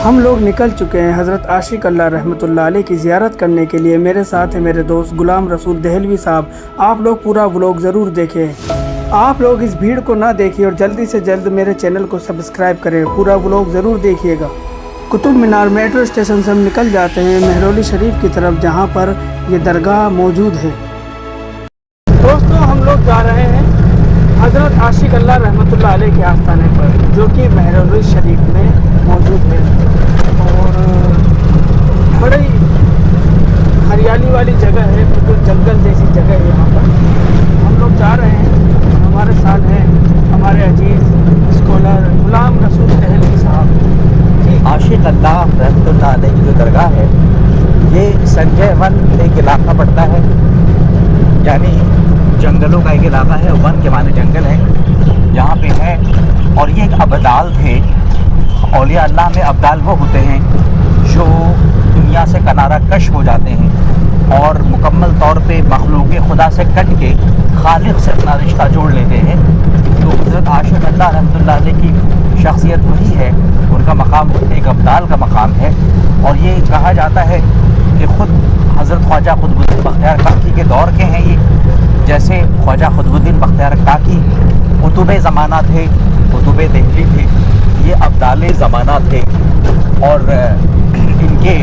ہم لوگ نکل چکے ہیں حضرت عاشق اللہ رحمۃ اللہ علیہ کی زیارت کرنے کے لیے۔ میرے ساتھ ہیں میرے دوست غلام رسول دہلوی صاحب۔ آپ لوگ پورا ولاگ ضرور دیکھیں۔ آپ لوگ اس بھیڑ کو نہ دیکھیے اور جلدی سے جلد میرے چینل کو سبسکرائب کریں۔ پورا ولاگ ضرور دیکھیے گا۔ قطب مینار میٹرو اسٹیشن سے ہم نکل جاتے ہیں مہرولی شریف کی طرف، جہاں پر یہ درگاہ موجود ہے۔ دوستوں، ہم لوگ جا رہے ہیں حضرت عاشق اللہ رحمۃ اللہ علیہ کے آستانے پر، جو کہ مہرولی شریف میں موجود ہے، اور بڑی ہریالی والی جگہ ہے، بالکل جنگل جیسی جگہ ہے یہاں پر۔ ہم لوگ جا رہے ہیں، ہمارے ساتھ ہیں ہمارے عزیز اسکالر غلام رسول دہلوی صاحب۔ عاشق اللہ رحمۃ اللہ علیہ کی جو درگاہ ہے، یہ سنجے ون ایک علاقہ پڑتا ہے، یعنی جنگلوں کا ایک علاقہ ہے۔ ون کے معنی جنگل ہے، یہاں پہ ہے۔ اور یہ ایک ابدال تھے۔ اولیاء اللہ میں ابدال وہ ہوتے ہیں جو دنیا سے کنارہ کش ہو جاتے ہیں اور مکمل طور پہ مخلوق خدا سے کٹ کے خالق سے اپنا رشتہ جوڑ لیتے ہیں۔ تو حضرت عاشق اللہ رحمۃ اللہ علیہ کی شخصیت وہی ہے، ان کا مقام ایک ابدال کا مقام ہے۔ اور یہ کہا جاتا ہے کہ خود حضرت خواجہ قطب الدین بختیار کاکی کے دور کے ہیں یہ، جیسے خواجہ قطب الدین بختیار کاکی قطب زمانہ تھے، قطب دہلی تھے، یہ ابدال زمانہ تھے۔ اور ان کے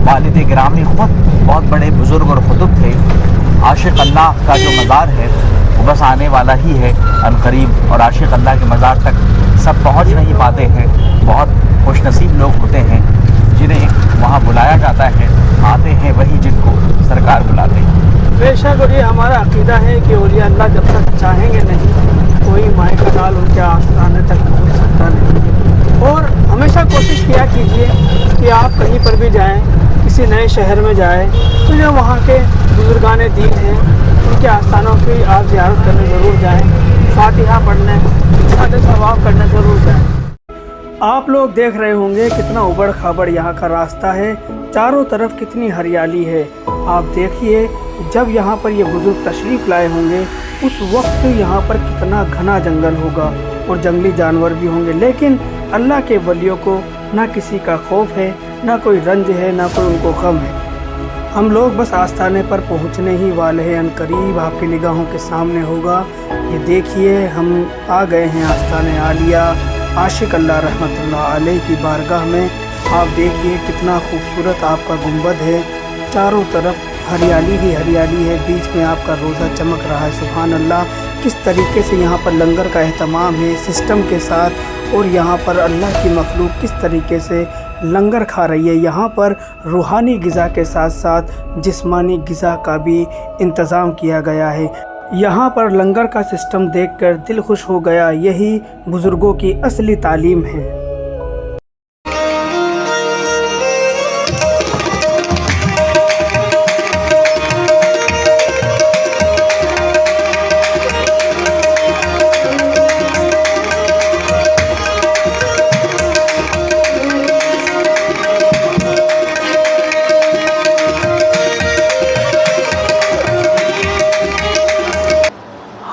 والد گرامی خود بہت بڑے بزرگ اور قطب تھے۔ عاشق اللہ کا جو مزار ہے وہ بس آنے والا ہی ہے عنقریب، اور عاشق اللہ کے مزار تک سب پہنچ نہیں پاتے ہیں۔ بہت خوش نصیب لوگ ہوتے ہیں جنہیں وہاں بلایا جاتا ہے، آتے ہیں وہی جن کو سرکار بلاتے ہیں۔ بے شک، اور یہ ہمارا عقیدہ ہے کہ اولیاء اللہ جب تک چاہیں گے نہیں، کوئی مائع کا ڈال ان کے آستانے تک پہنچ سکتا نہیں۔ اور ہمیشہ کوشش کیا کیجیے کہ آپ کہیں پر بھی جائیں، کسی نئے شہر میں جائیں تو جو وہاں کے بزرگان دین ہیں ان کے آستانوں کی آپ زیارت کرنے ضرور جائیں، فاتحہ پڑھنے، سادہ ثواب کرنے ضرور جائیں۔ آپ لوگ دیکھ رہے ہوں گے کتنا ابڑ کھابڑ یہاں کا راستہ ہے، چاروں طرف کتنی ہریالی ہے۔ آپ دیکھیے جب یہاں پر یہ بزرگ تشریف لائے ہوں گے اس وقت یہاں پر کتنا گھنا جنگل ہوگا اور جنگلی جانور بھی ہوں گے، لیکن اللہ کے ولیوں کو نہ کسی کا خوف ہے، نہ کوئی رنج ہے، نہ کوئی ان کو غم ہے۔ ہم لوگ بس آستانے پر پہنچنے ہی والے ہیں، عنقریب آپ کی نگاہوں کے سامنے ہوگا۔ یہ دیکھیے ہم آ گئے ہیں آستانِ عالیہ عاشق اللہ رحمۃ اللہ علیہ کی بارگاہ میں۔ آپ دیکھیے کتنا خوبصورت آپ کا گنبد ہے، چاروں طرف ہریالی ہی ہریالی ہے، بیچ میں آپ کا روزہ چمک رہا ہے۔ سبحان اللہ، کس طریقے سے یہاں پر لنگر کا اہتمام ہے سسٹم کے ساتھ، اور یہاں پر اللہ کی مخلوق کس طریقے سے لنگر کھا رہی ہے۔ یہاں پر روحانی غذا کے ساتھ ساتھ جسمانی غذا کا بھی انتظام کیا گیا ہے۔ یہاں پر لنگر کا سسٹم دیکھ کر دل خوش ہو گیا، یہی بزرگوں کی اصلی تعلیم ہے۔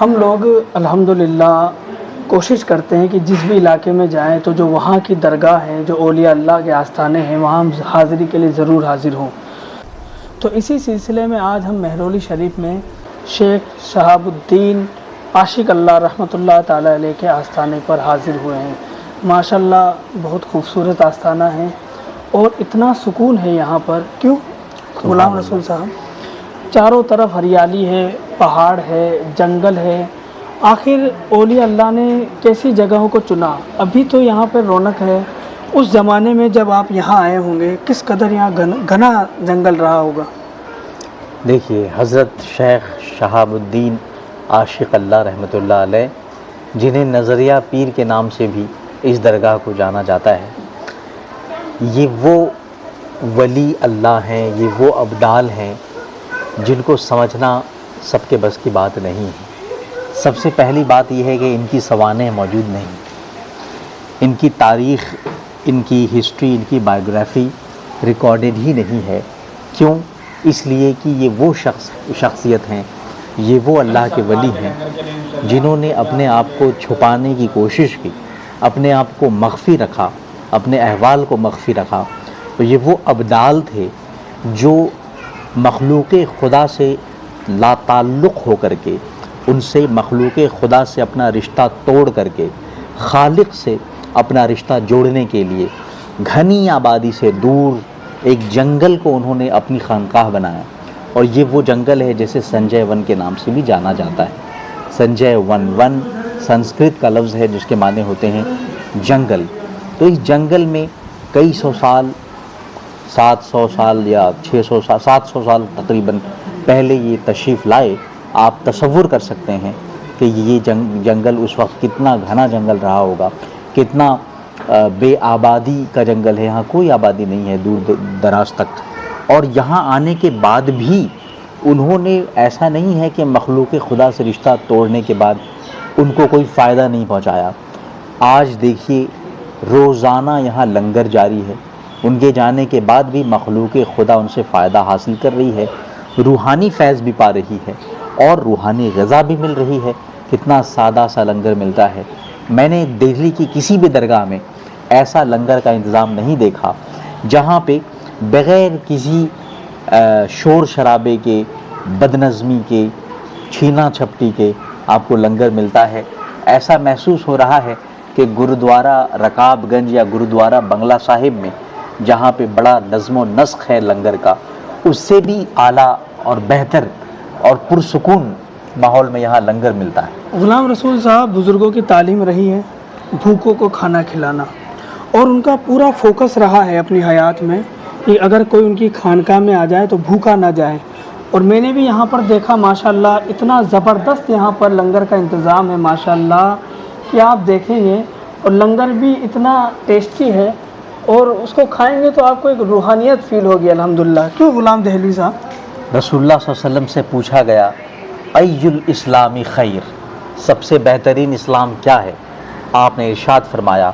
ہم لوگ الحمدللہ کوشش کرتے ہیں کہ جس بھی علاقے میں جائیں تو جو وہاں کی درگاہ ہے، جو اولیاء اللہ کے آستانے ہیں، وہاں ہم حاضری کے لیے ضرور حاضر ہوں۔ تو اسی سلسلے میں آج ہم مہرولی شریف میں شیخ شہاب الدین عاشق اللہ رحمۃ اللہ تعالیٰ علیہ کے آستانے پر حاضر ہوئے ہیں۔ ماشاءاللہ بہت خوبصورت آستانہ ہے اور اتنا سکون ہے یہاں پر۔ کیوں غلام رسول صاحب؟ چاروں طرف ہریالی ہے، پہاڑ ہے، جنگل ہے۔ آخر اولیاء اللہ نے کیسی جگہوں کو چنا؟ ابھی تو یہاں پر رونق ہے، اس زمانے میں جب آپ یہاں آئے ہوں گے کس قدر یہاں گھنا جنگل رہا ہوگا۔ دیکھیے، حضرت شیخ شہاب الدین عاشق اللہ رحمۃ اللہ علیہ، جنہیں نظریہ پیر کے نام سے بھی اس درگاہ کو جانا جاتا ہے، یہ وہ ولی اللہ ہیں، یہ وہ ابدال ہیں جن کو سمجھنا سب کے بس کی بات نہیں ہے۔ سب سے پہلی بات یہ ہے کہ ان کی سوانح موجود نہیں، ان کی تاریخ، ان کی ہسٹری، ان کی بائیوگرافی ریکارڈڈ ہی نہیں ہے۔ کیوں؟ اس لیے کہ یہ وہ شخصیت ہیں، یہ وہ اللہ کے ولی ہیں جنہوں نے اپنے آپ کو چھپانے کی کوشش کی، اپنے آپ کو مخفی رکھا، اپنے احوال کو مخفی رکھا، تو یہ وہ ابدال تھے جو مخلوق خدا سے لا تعلق ہو کر کے، ان سے مخلوق خدا سے اپنا رشتہ توڑ کر کے خالق سے اپنا رشتہ جوڑنے کے لیے گھنی آبادی سے دور ایک جنگل کو انہوں نے اپنی خانقاہ بنایا، اور یہ وہ جنگل ہے جسے سنجے ون کے نام سے بھی جانا جاتا ہے۔ سنجے ون سنسکرت کا لفظ ہے جس کے معنی ہوتے ہیں جنگل۔ تو اس جنگل میں کئی سو سال، 700 سال یا 600 سال، 700 سال تقریباً پہلے یہ تشریف لائے۔ آپ تصور کر سکتے ہیں کہ یہ جنگل اس وقت کتنا گھنا جنگل رہا ہوگا، کتنا بے آبادی کا جنگل ہے، یہاں کوئی آبادی نہیں ہے دور دراز تک۔ اور یہاں آنے کے بعد بھی انہوں نے ایسا نہیں ہے کہ مخلوق خدا سے رشتہ توڑنے کے بعد ان کو کوئی فائدہ نہیں پہنچایا۔ آج دیکھیے روزانہ یہاں لنگر جاری ہے، ان کے جانے کے بعد بھی مخلوق خدا ان سے فائدہ حاصل کر رہی ہے، روحانی فیض بھی پا رہی ہے اور روحانی غذا بھی مل رہی ہے۔ کتنا سادہ سا لنگر ملتا ہے۔ میں نے دہلی کی کسی بھی درگاہ میں ایسا لنگر کا انتظام نہیں دیکھا جہاں پہ بغیر کسی شور شرابے کے، بدنظمی کے، چھینا چھپٹی کے آپ کو لنگر ملتا ہے۔ ایسا محسوس ہو رہا ہے کہ گرودوارہ رکاب گنج یا گرودوارہ بنگلہ صاحب میں جہاں پہ بڑا نظم و نسق ہے لنگر کا، اس سے بھی اعلیٰ اور بہتر اور پرسکون ماحول میں یہاں لنگر ملتا ہے۔ غلام رسول صاحب، بزرگوں کی تعلیم رہی ہے بھوکوں کو کھانا کھلانا، اور ان کا پورا فوکس رہا ہے اپنی حیات میں کہ اگر کوئی ان کی خانقاہ میں آ جائے تو بھوکا نہ جائے۔ اور میں نے بھی یہاں پر دیکھا ماشاءاللہ اتنا زبردست یہاں پر لنگر کا انتظام ہے ماشاءاللہ کہ آپ دیکھیں گے، اور لنگر بھی اتنا ٹیسٹی ہے، اور اس کو کھائیں گے تو آپ کو ایک روحانیت فیل ہوگی الحمدللہ۔ کیوں غلام دہلی صاحب؟ رسول اللہ صلی اللہ علیہ وسلم سے پوچھا گیا ای الاسلام خیر، سب سے بہترین اسلام کیا ہے؟ آپ نے ارشاد فرمایا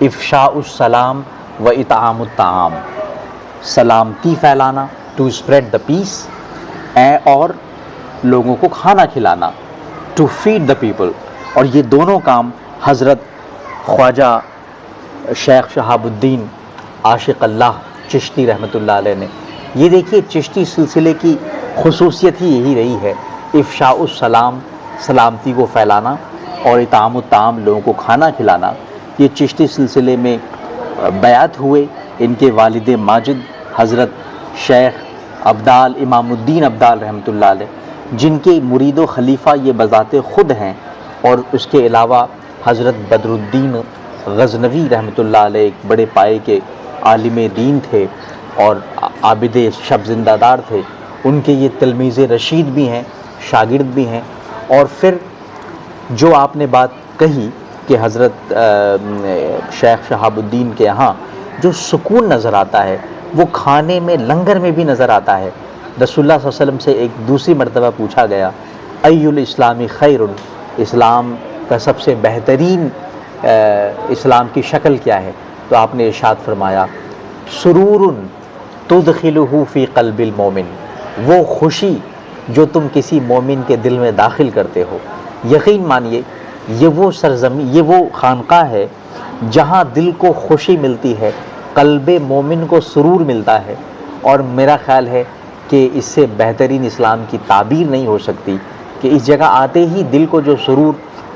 افشاء السلام و اطعام الطعام، سلامتی پھیلانا، ٹو اسپریڈ دا پیس، اور لوگوں کو کھانا کھلانا، ٹو فیڈ دا پیپل۔ اور یہ دونوں کام حضرت خواجہ شیخ شہاب الدین عاشق اللہ چشتی رحمۃ اللہ علیہ نے، یہ دیکھیے چشتی سلسلے کی خصوصیت ہی یہی رہی ہے، افشاء السلام، سلامتی کو پھیلانا، اور اطعام الطعام، لوگوں کو کھانا کھلانا۔ یہ چشتی سلسلے میں بیعت ہوئے ان کے والد ماجد حضرت شیخ ابدال امام الدین ابدال رحمۃ اللہ علیہ، جن کے مرید و خلیفہ یہ بذات خود ہیں، اور اس کے علاوہ حضرت بدر الدین غزنوی رحمۃ اللہ علیہ ایک بڑے پائے کے عالم دین تھے اور عابد شب زندہ دار تھے، ان کے یہ تلمیذ رشید بھی ہیں، شاگرد بھی ہیں۔ اور پھر جو آپ نے بات کہی کہ حضرت شیخ شہاب الدین کے یہاں جو سکون نظر آتا ہے وہ کھانے میں، لنگر میں بھی نظر آتا ہے۔ رسول اللہ صلی اللہ علیہ وسلم سے ایک دوسری مرتبہ پوچھا گیا ای الاسلام خیر، اسلام کا سب سے بہترین اسلام کی شکل کیا ہے؟ تو آپ نے ارشاد فرمایا سرور تدخلہ فی قلب المومن، وہ خوشی جو تم کسی مومن کے دل میں داخل کرتے ہو۔ یقین مانیے یہ وہ سرزمین، یہ وہ خانقاہ ہے جہاں دل کو خوشی ملتی ہے، قلب مومن کو سرور ملتا ہے، اور میرا خیال ہے کہ اس سے بہترین اسلام کی تعبیر نہیں ہو سکتی کہ اس جگہ آتے ہی دل کو جو سرور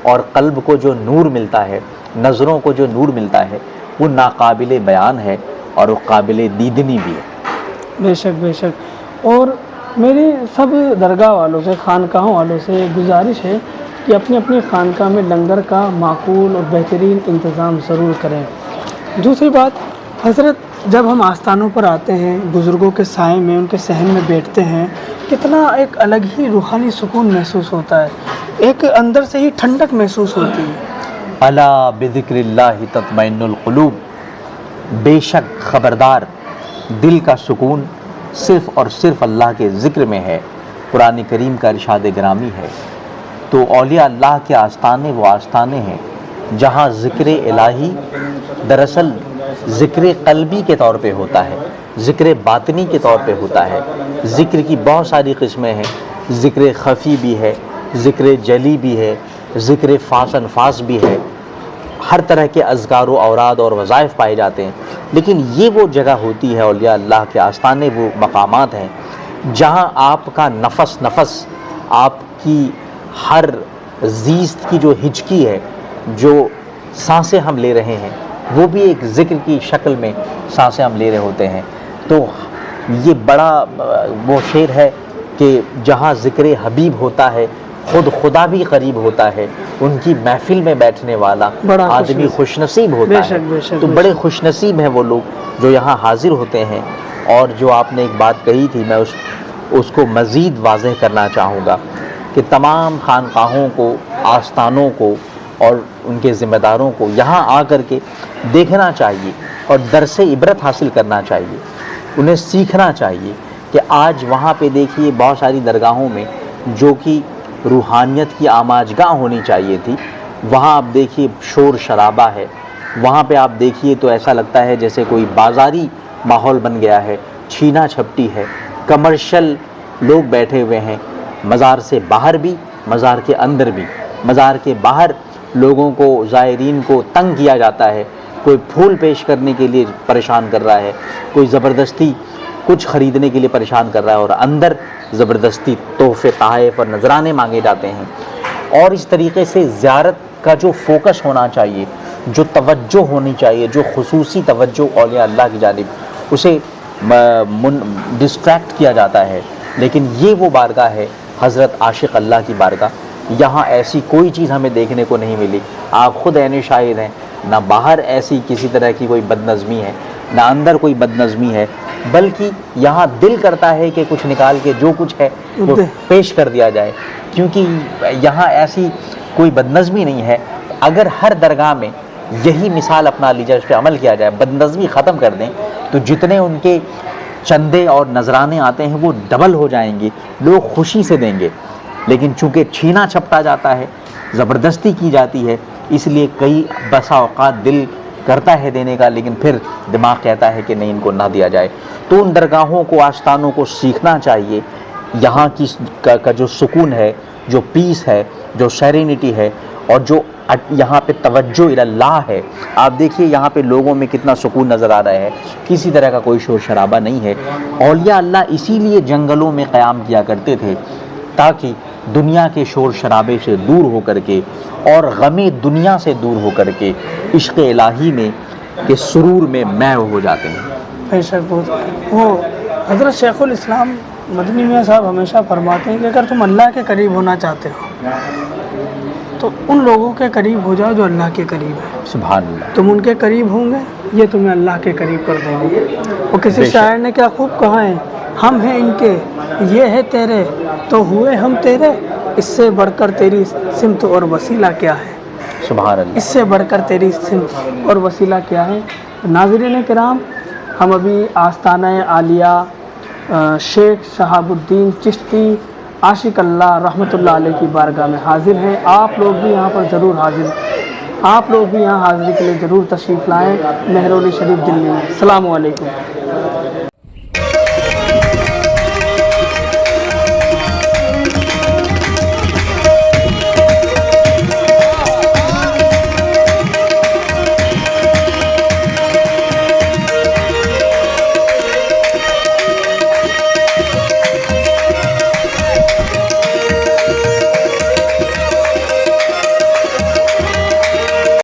اور قلب کو جو نور ملتا ہے، نظروں کو جو نور ملتا ہے، وہ ناقابل بیان ہے اور وہ قابل دیدنی بھی ہے۔ بے شک بے شک۔ اور میری سب درگاہ والوں سے، خانقاہوں والوں سے گزارش ہے کہ اپنی اپنی خانقاہ میں لنگر کا معقول اور بہترین انتظام ضرور کریں۔ دوسری بات، حضرت جب ہم آستانوں پر آتے ہیں، بزرگوں کے سائے میں، ان کے صحن میں بیٹھتے ہیں، کتنا ایک الگ ہی روحانی سکون محسوس ہوتا ہے، ایک اندر سے ہی ٹھنڈک محسوس ہوتی ہے۔ الا بذکر اللہ تطمئن القلوب، بے شک خبردار، دل کا سکون صرف اور صرف اللہ کے ذکر میں ہے۔ قرآن کریم کا ارشاد گرامی ہے۔ تو اولیاء اللہ کے آستانے وہ آستانے ہیں جہاں ذکر الہی دراصل ذکر قلبی کے طور پہ ہوتا ہے، ذکر باطنی کے طور پہ ہوتا ہے۔ ذکر کی بہت ساری قسمیں ہیں، ذکر خفی بھی ہے، ذکر جلی بھی ہے، ذکر فاس انفاس بھی ہے۔ ہر طرح کے اذکار و اوراد اور وظائف پائے جاتے ہیں، لیکن یہ وہ جگہ ہوتی ہے اولیاء اللہ کے آستانے، وہ مقامات ہیں جہاں آپ کا نفس نفس، آپ کی ہر زیست کی جو ہچکی ہے، جو سانسیں ہم لے رہے ہیں، وہ بھی ایک ذکر کی شکل میں سانسیں ہم لے رہے ہوتے ہیں۔ تو یہ بڑا وہ شعر ہے کہ جہاں ذکر حبیب ہوتا ہے خود خدا بھی قریب ہوتا ہے، ان کی محفل میں بیٹھنے والا بڑا آدمی خوش نصیب بے ہوتا ہے۔ شک بے شک تو بے بڑے شک۔ خوش نصیب ہیں وہ لوگ جو یہاں حاضر ہوتے ہیں۔ اور جو آپ نے ایک بات کہی تھی، میں اس کو مزید واضح کرنا چاہوں گا کہ تمام خانقاہوں کو، آستانوں کو اور ان کے ذمہ داروں کو یہاں آ کر کے دیکھنا چاہیے اور درس عبرت حاصل کرنا چاہیے، انہیں سیکھنا چاہیے کہ آج وہاں پہ دیکھیے بہت ساری درگاہوں میں جو کہ روحانیت کی آماجگاہ ہونی چاہیے تھی، وہاں آپ دیکھیے شور شرابہ ہے، وہاں پہ آپ دیکھیے تو ایسا لگتا ہے جیسے کوئی بازاری ماحول بن گیا ہے، چھینا چھپٹی ہے، کمرشل لوگ بیٹھے ہوئے ہیں، مزار سے باہر بھی، مزار کے اندر بھی۔ مزار کے باہر لوگوں کو، زائرین کو تنگ کیا جاتا ہے، کوئی پھول پیش کرنے کے لیے پریشان کر رہا ہے، کوئی زبردستی کچھ خریدنے کے لیے پریشان کر رہا ہے، اور اندر زبردستی تحفے، تحائف اور نذرانے مانگے جاتے ہیں۔ اور اس طریقے سے زیارت کا جو فوکس ہونا چاہیے، جو توجہ ہونی چاہیے، جو خصوصی توجہ اولیاء اللہ کی جانب، اسے ڈسٹریکٹ کیا جاتا ہے۔ لیکن یہ وہ بارگاہ ہے حضرت عاشق اللہ کی بارگاہ، یہاں ایسی کوئی چیز ہمیں دیکھنے کو نہیں ملی۔ آپ خود عین شاہد ہیں، نہ باہر ایسی کسی طرح کی کوئی بد نظمی ہے، نہ اندر کوئی بد نظمی ہے، بلکہ یہاں دل کرتا ہے کہ کچھ نکال کے جو کچھ ہے وہ پیش کر دیا جائے، کیونکہ یہاں ایسی کوئی بد نظمی نہیں ہے۔ اگر ہر درگاہ میں یہی مثال اپنا لی جائے، اس پہ عمل کیا جائے، بد نظمی ختم کر دیں، تو جتنے ان کے چندے اور نذرانے آتے ہیں وہ ڈبل ہو جائیں گے، لوگ خوشی سے دیں گے۔ لیکن چونکہ چھینا چھپٹا جاتا ہے، زبردستی کی جاتی ہے، اس لیے کئی بسا اوقات دل کرتا ہے دینے کا، لیکن پھر دماغ کہتا ہے کہ نہیں، ان کو نہ دیا جائے۔ تو ان درگاہوں کو، آستانوں کو سیکھنا چاہیے، یہاں کی کا جو سکون ہے، جو پیس ہے، جو سیرینٹی ہے، اور جو یہاں پہ توجہ اللہ ہے۔ آپ دیکھیے یہاں پہ لوگوں میں کتنا سکون نظر آ رہا ہے، کسی طرح کا کوئی شور شرابہ نہیں ہے۔ اولیاء اللہ اسی لیے جنگلوں میں قیام کیا کرتے تھے، تاکہ دنیا کے شور شرابے سے دور ہو کر کے اور غم دنیا سے دور ہو کر کے عشق الہی میں کے سرور میں محو ہو جاتے ہیں۔ بے شک وہ حضرت شیخ الاسلام مدنی میاں صاحب ہمیشہ فرماتے ہیں کہ اگر تم اللہ کے قریب ہونا چاہتے ہو تو ان لوگوں کے قریب ہو جاؤ جو اللہ کے قریب ہیں۔ سبحان اللہ۔ تم ان کے قریب ہوں گے، یہ تمہیں اللہ کے قریب کر دیں گے۔ اور کسی بے شک۔ شاعر نے کیا خوب کہا ہے، ہم ہیں ان کے، یہ ہے تیرے، تو ہوئے ہم تیرے، اس سے بڑھ کر تیری سمت اور وسیلہ کیا ہے۔ سبحان اللہ۔ اس سے بڑھ کر تیری سمت اور وسیلہ کیا ہے۔ ناظرین کرام، ہم ابھی آستانہ عالیہ شیخ شہاب الدین چشتی عاشق اللہ رحمۃ اللہ علیہ کی بارگاہ میں حاضر ہیں۔ آپ لوگ بھی یہاں پر ضرور آپ لوگ بھی یہاں حاضری کے لیے ضرور تشریف لائیں، مہرولی شریف دلی میں۔ السلام علیکم۔